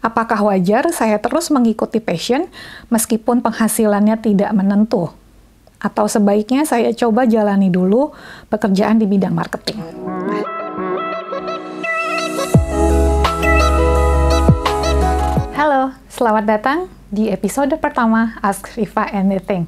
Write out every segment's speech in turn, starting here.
Apakah wajar saya terus mengikuti passion meskipun penghasilannya tidak menentu? Atau sebaiknya saya coba jalani dulu pekerjaan di bidang marketing? Halo, selamat datang di episode pertama Ask Riva Anything.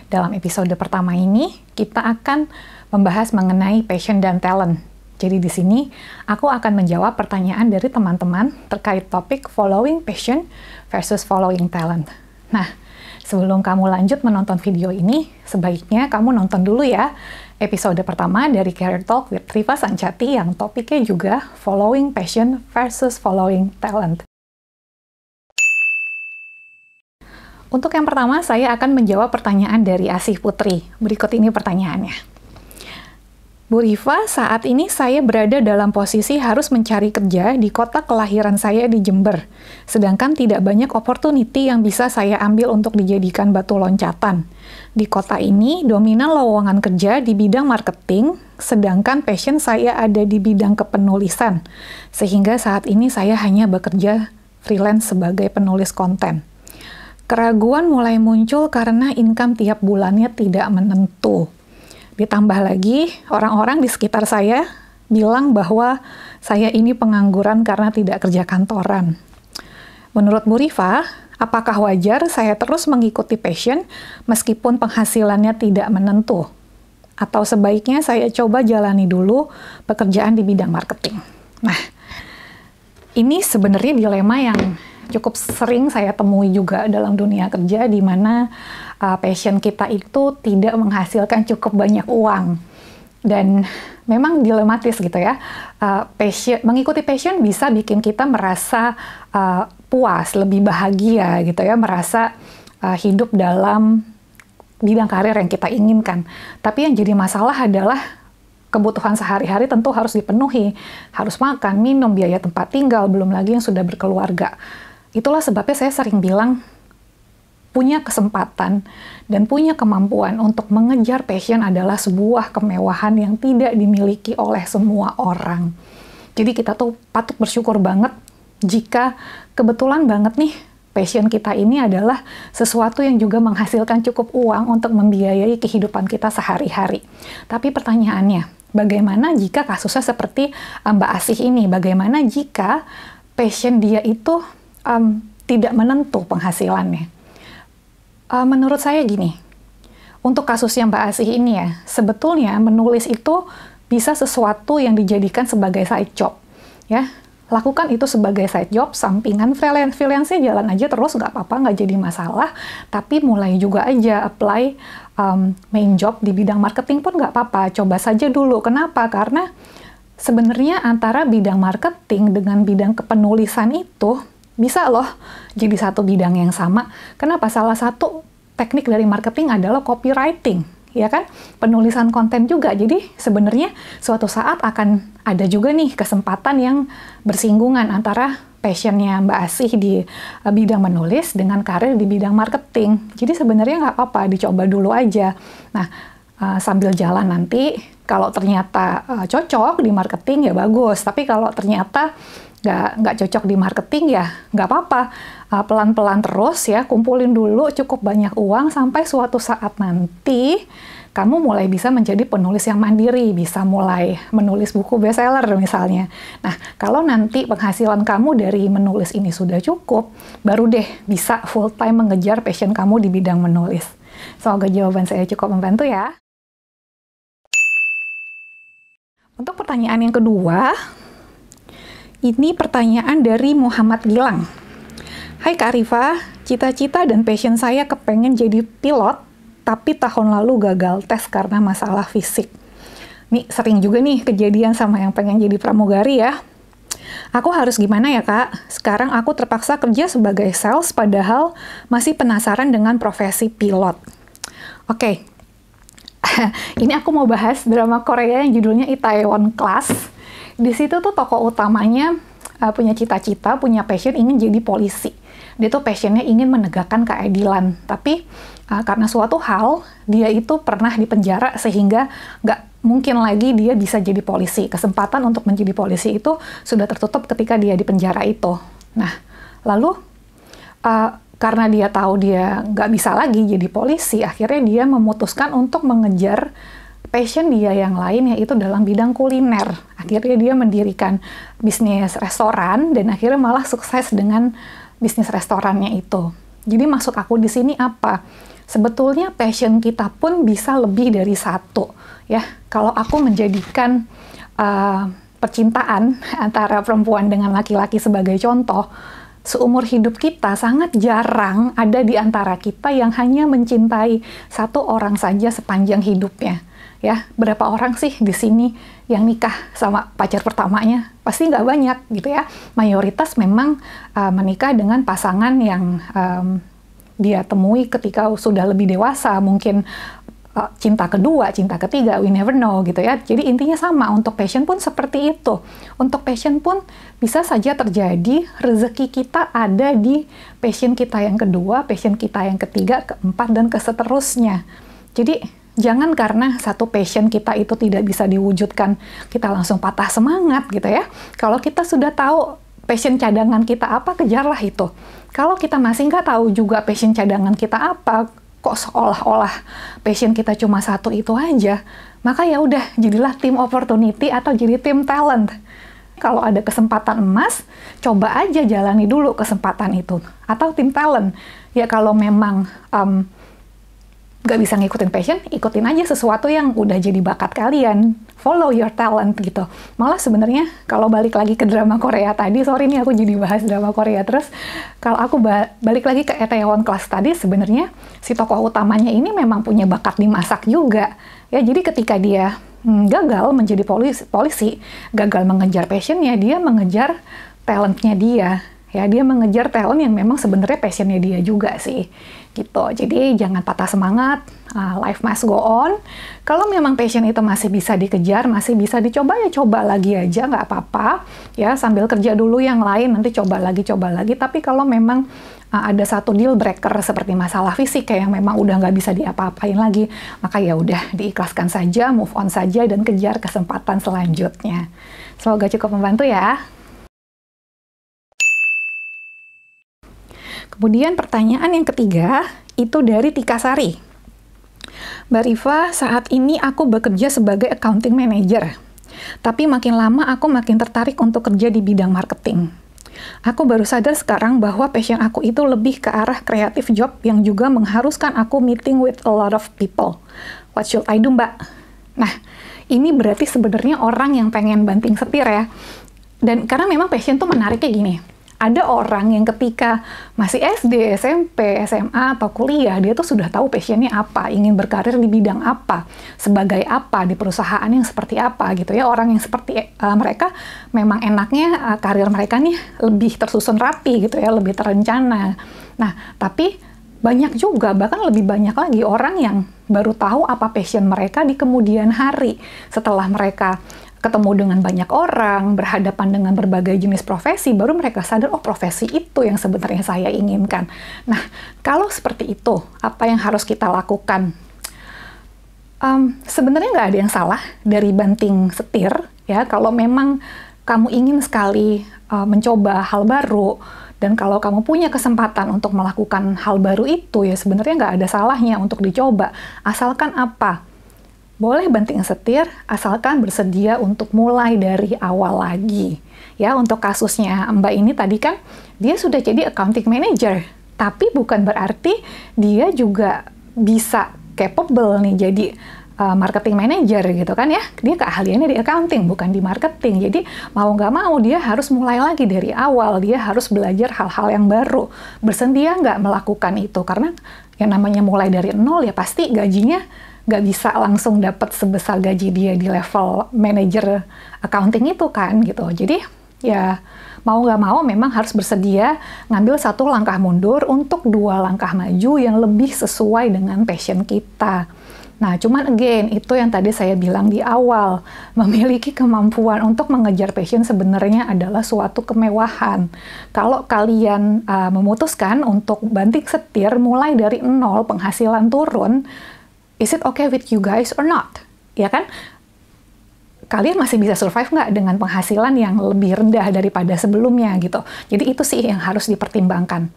Dalam episode pertama ini, kita akan membahas mengenai passion dan talent. Jadi di sini, aku akan menjawab pertanyaan dari teman-teman terkait topik following passion versus following talent. Nah, sebelum kamu lanjut menonton video ini, sebaiknya kamu nonton dulu ya episode pertama dari Career Talk with Riva Sancati yang topiknya juga following passion versus following talent. Untuk yang pertama, saya akan menjawab pertanyaan dari Asih Putri. Berikut ini pertanyaannya. Bu Riva, saat ini saya berada dalam posisi harus mencari kerja di kota kelahiran saya di Jember. Sedangkan tidak banyak opportunity yang bisa saya ambil untuk dijadikan batu loncatan. Di kota ini, dominan lowongan kerja di bidang marketing, sedangkan passion saya ada di bidang kepenulisan. Sehingga saat ini saya hanya bekerja freelance sebagai penulis konten. Keraguan mulai muncul karena income tiap bulannya tidak menentu. Ditambah lagi, orang-orang di sekitar saya bilang bahwa saya ini pengangguran karena tidak kerja kantoran. Menurut Bu Riva, apakah wajar saya terus mengikuti passion meskipun penghasilannya tidak menentu? Atau sebaiknya saya coba jalani dulu pekerjaan di bidang marketing? Nah, ini sebenarnya dilema yang cukup sering saya temui juga dalam dunia kerja, di mana passion kita itu tidak menghasilkan cukup banyak uang. Dan memang dilematis gitu ya. Mengikuti passion bisa bikin kita merasa puas, lebih bahagia gitu ya, merasa hidup dalam bidang karir yang kita inginkan. Tapi yang jadi masalah adalah kebutuhan sehari-hari tentu harus dipenuhi. Harus makan, minum, biaya tempat tinggal, belum lagi yang sudah berkeluarga. Itulah sebabnya saya sering bilang, punya kesempatan dan punya kemampuan untuk mengejar passion adalah sebuah kemewahan yang tidak dimiliki oleh semua orang. Jadi kita tuh patut bersyukur banget jika kebetulan banget nih passion kita ini adalah sesuatu yang juga menghasilkan cukup uang untuk membiayai kehidupan kita sehari-hari. Tapi pertanyaannya, bagaimana jika kasusnya seperti Mbak Asih ini? Bagaimana jika passion dia itu tidak menentu penghasilannya? Menurut saya gini, untuk kasusnya Mbak Asih ini ya, sebetulnya menulis itu bisa sesuatu yang dijadikan sebagai side job, ya. Lakukan itu sebagai side job, sampingan freelance-nya jalan aja terus, nggak apa-apa, nggak jadi masalah. Tapi mulai juga aja apply main job di bidang marketing pun nggak apa-apa, coba saja dulu. Kenapa? Karena sebenarnya antara bidang marketing dengan bidang kepenulisan itu bisa loh jadi satu bidang yang sama. Kenapa? Salah satu teknik dari marketing adalah copywriting, ya kan? Penulisan konten juga. Jadi sebenarnya suatu saat akan ada juga nih kesempatan yang bersinggungan antara passionnya Mbak Asih di bidang menulis dengan karir di bidang marketing. Jadi sebenarnya nggak apa-apa, dicoba dulu aja. Nah, sambil jalan nanti, kalau ternyata cocok di marketing ya bagus. Tapi kalau ternyata nggak cocok di marketing ya nggak apa-apa, pelan-pelan terus ya, kumpulin dulu cukup banyak uang sampai suatu saat nanti kamu mulai bisa menjadi penulis yang mandiri, bisa mulai menulis buku bestseller misalnya. Nah, kalau nanti penghasilan kamu dari menulis ini sudah cukup, baru deh bisa full time mengejar passion kamu di bidang menulis. Semoga jawaban saya cukup membantu ya. Untuk pertanyaan yang kedua, ini pertanyaan dari Muhammad Gilang. Hai Kak Riva, cita-cita dan passion saya kepengen jadi pilot, tapi tahun lalu gagal tes karena masalah fisik. Nih sering juga nih kejadian sama yang pengen jadi pramugari ya. Aku harus gimana ya Kak? Sekarang aku terpaksa kerja sebagai sales padahal masih penasaran dengan profesi pilot. Oke, ini aku mau bahas drama Korea yang judulnya Itaewon Class. Di situ tuh tokoh utamanya punya cita-cita, punya passion ingin jadi polisi. Dia tuh passionnya ingin menegakkan keadilan. Tapi karena suatu hal, dia itu pernah dipenjara sehingga nggak mungkin lagi dia bisa jadi polisi. Kesempatan untuk menjadi polisi itu sudah tertutup ketika dia di penjara itu. Nah, Lalu karena dia tahu dia nggak bisa lagi jadi polisi, akhirnya dia memutuskan untuk mengejar passion dia yang lain, yaitu dalam bidang kuliner. Akhirnya dia mendirikan bisnis restoran dan akhirnya malah sukses dengan bisnis restorannya itu. Jadi maksud aku di sini apa? Sebetulnya passion kita pun bisa lebih dari satu, ya. Kalau aku menjadikan percintaan antara perempuan dengan laki-laki sebagai contoh, seumur hidup kita sangat jarang ada di antara kita yang hanya mencintai satu orang saja sepanjang hidupnya. Ya, berapa orang sih di sini yang nikah sama pacar pertamanya? Pasti nggak banyak gitu ya. Mayoritas memang menikah dengan pasangan yang dia temui ketika sudah lebih dewasa, mungkin cinta kedua, cinta ketiga, we never know gitu ya. Jadi intinya sama, untuk passion pun seperti itu. Untuk passion pun bisa saja terjadi rezeki kita ada di passion kita yang kedua, passion kita yang ketiga, keempat, dan seterusnya. Jadi jangan karena satu passion kita itu tidak bisa diwujudkan, kita langsung patah semangat gitu ya. Kalau kita sudah tahu passion cadangan kita apa, kejarlah itu. Kalau kita masih nggak tahu juga passion cadangan kita apa, kok seolah-olah passion kita cuma satu itu aja, maka ya udah, jadilah tim opportunity atau jadi tim talent. Kalau ada kesempatan emas, coba aja jalani dulu kesempatan itu. Atau tim talent, ya kalau memang nggak bisa ngikutin passion, ikutin aja sesuatu yang udah jadi bakat kalian. Follow your talent gitu. Malah sebenarnya kalau balik lagi ke drama Korea tadi, sorry nih aku jadi bahas drama Korea terus. Kalau aku balik lagi ke Itaewon Class tadi, sebenarnya si tokoh utamanya ini memang punya bakat dimasak juga. Ya, jadi ketika dia gagal menjadi polisi, gagal mengejar passionnya, dia mengejar talentnya dia. Ya, dia mengejar talent yang memang sebenarnya passionnya dia juga sih. Gitu. Jadi jangan patah semangat, life must go on. Kalau memang passion itu masih bisa dikejar, masih bisa dicoba, ya coba lagi aja, nggak apa-apa. Ya, sambil kerja dulu yang lain, nanti coba lagi. Tapi kalau memang ada satu deal breaker seperti masalah fisik yang memang udah nggak bisa diapa-apain lagi, maka ya udah diikhlaskan saja, move on saja, dan kejar kesempatan selanjutnya. Semoga cukup membantu ya. Kemudian pertanyaan yang ketiga, itu dari Tika Sari. Mbak Rifa, saat ini aku bekerja sebagai accounting manager. Tapi makin lama aku makin tertarik untuk kerja di bidang marketing. Aku baru sadar sekarang bahwa passion aku itu lebih ke arah creative job yang juga mengharuskan aku meeting with a lot of people. What should I do, Mbak? Nah, ini berarti sebenarnya orang yang pengen banting setir ya. Dan karena memang passion tuh menariknya gini. Ada orang yang ketika masih SD, SMP, SMA, atau kuliah, dia tuh sudah tahu passionnya apa, ingin berkarir di bidang apa, sebagai apa, di perusahaan yang seperti apa gitu ya. Orang yang seperti mereka memang enaknya karir mereka nih lebih tersusun rapi gitu ya, lebih terencana. Nah, tapi banyak juga, bahkan lebih banyak lagi orang yang baru tahu apa passion mereka di kemudian hari, setelah mereka ketemu dengan banyak orang, berhadapan dengan berbagai jenis profesi, baru mereka sadar, oh profesi itu yang sebenarnya saya inginkan. Nah, kalau seperti itu, apa yang harus kita lakukan? Sebenarnya nggak ada yang salah dari banting setir, ya. Kalau memang kamu ingin sekali mencoba hal baru, dan kalau kamu punya kesempatan untuk melakukan hal baru itu, ya sebenarnya nggak ada salahnya untuk dicoba. Asalkan apa? Boleh banting setir, asalkan bersedia untuk mulai dari awal lagi. Ya, untuk kasusnya Mbak ini tadi kan, dia sudah jadi accounting manager. Tapi bukan berarti dia juga bisa capable nih jadi marketing manager gitu kan ya. Dia keahliannya di accounting, bukan di marketing. Jadi mau nggak mau dia harus mulai lagi dari awal. Dia harus belajar hal-hal yang baru. Bersedia nggak melakukan itu? Karena yang namanya mulai dari nol ya pasti gajinya nggak bisa langsung dapat sebesar gaji dia di level manajer accounting itu kan gitu. Jadi ya mau nggak mau memang harus bersedia ngambil satu langkah mundur untuk dua langkah maju yang lebih sesuai dengan passion kita. Nah, cuman again, itu yang tadi saya bilang di awal, memiliki kemampuan untuk mengejar passion sebenarnya adalah suatu kemewahan. Kalau kalian memutuskan untuk banting setir mulai dari nol, penghasilan turun, is it okay with you guys or not? Ya kan? kalian masih bisa survive nggak dengan penghasilan yang lebih rendah daripada sebelumnya gitu. Jadi itu sih yang harus dipertimbangkan.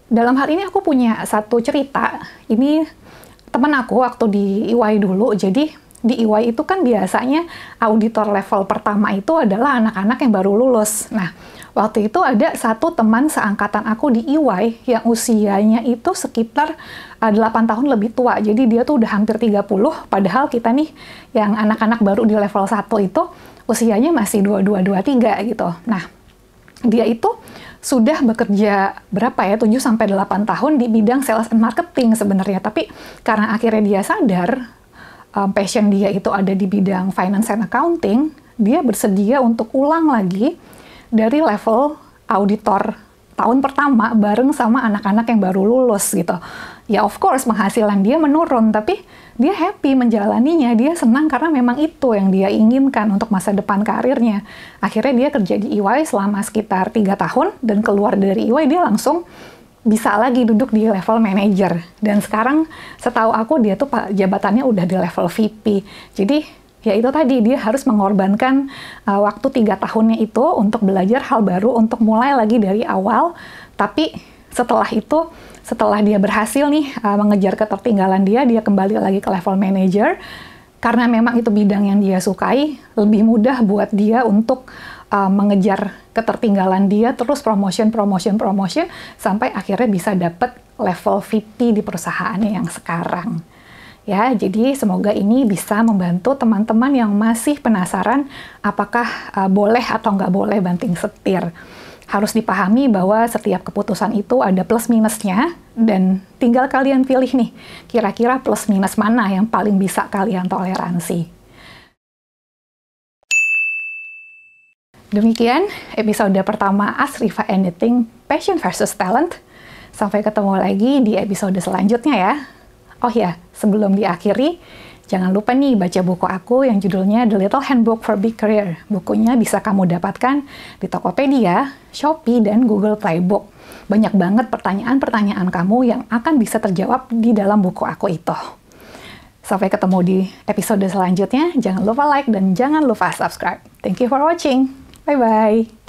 Dalam hal ini aku punya satu cerita. Ini teman aku waktu di EY dulu. Jadi di EY itu kan biasanya auditor level pertama itu adalah anak-anak yang baru lulus. Nah, waktu itu ada satu teman seangkatan aku di EY yang usianya itu sekitar 8 tahun lebih tua. Jadi dia tuh udah hampir 30, padahal kita nih yang anak-anak baru di level 1 itu usianya masih 22-23 gitu. Nah, dia itu sudah bekerja berapa ya, 7-8 tahun di bidang sales and marketing sebenarnya. Tapi karena akhirnya dia sadar passion dia itu ada di bidang finance and accounting, dia bersedia untuk ulang lagi dari level auditor tahun pertama bareng sama anak-anak yang baru lulus gitu. Ya of course penghasilan dia menurun, tapi dia happy menjalaninya, dia senang karena memang itu yang dia inginkan untuk masa depan karirnya. Akhirnya dia kerja di EY selama sekitar 3 tahun, dan keluar dari EY dia langsung bisa lagi duduk di level manager. Dan sekarang setahu aku dia tuh jabatannya udah di level VP. Jadi ya itu tadi, dia harus mengorbankan waktu 3 tahunnya itu untuk belajar hal baru, untuk mulai lagi dari awal. Tapi setelah itu, setelah dia berhasil nih mengejar ketertinggalan dia kembali lagi ke level manager. Karena memang itu bidang yang dia sukai, lebih mudah buat dia untuk mengejar ketertinggalan dia, terus promotion, sampai akhirnya bisa dapat level VP di perusahaannya yang sekarang. Ya, jadi semoga ini bisa membantu teman-teman yang masih penasaran apakah boleh atau nggak boleh banting setir. Harus dipahami bahwa setiap keputusan itu ada plus minusnya, dan tinggal kalian pilih nih, kira-kira plus minus mana yang paling bisa kalian toleransi. Demikian episode pertama Ask Riva Anything, Passion versus Talent. Sampai ketemu lagi di episode selanjutnya ya. Oh ya, sebelum diakhiri, jangan lupa nih baca buku aku yang judulnya The Little Handbook for Big Career. Bukunya bisa kamu dapatkan di Tokopedia, Shopee, dan Google Playbook. Banyak banget pertanyaan-pertanyaan kamu yang akan bisa terjawab di dalam buku aku itu. Sampai ketemu di episode selanjutnya. Jangan lupa like dan jangan lupa subscribe. Thank you for watching. Bye-bye.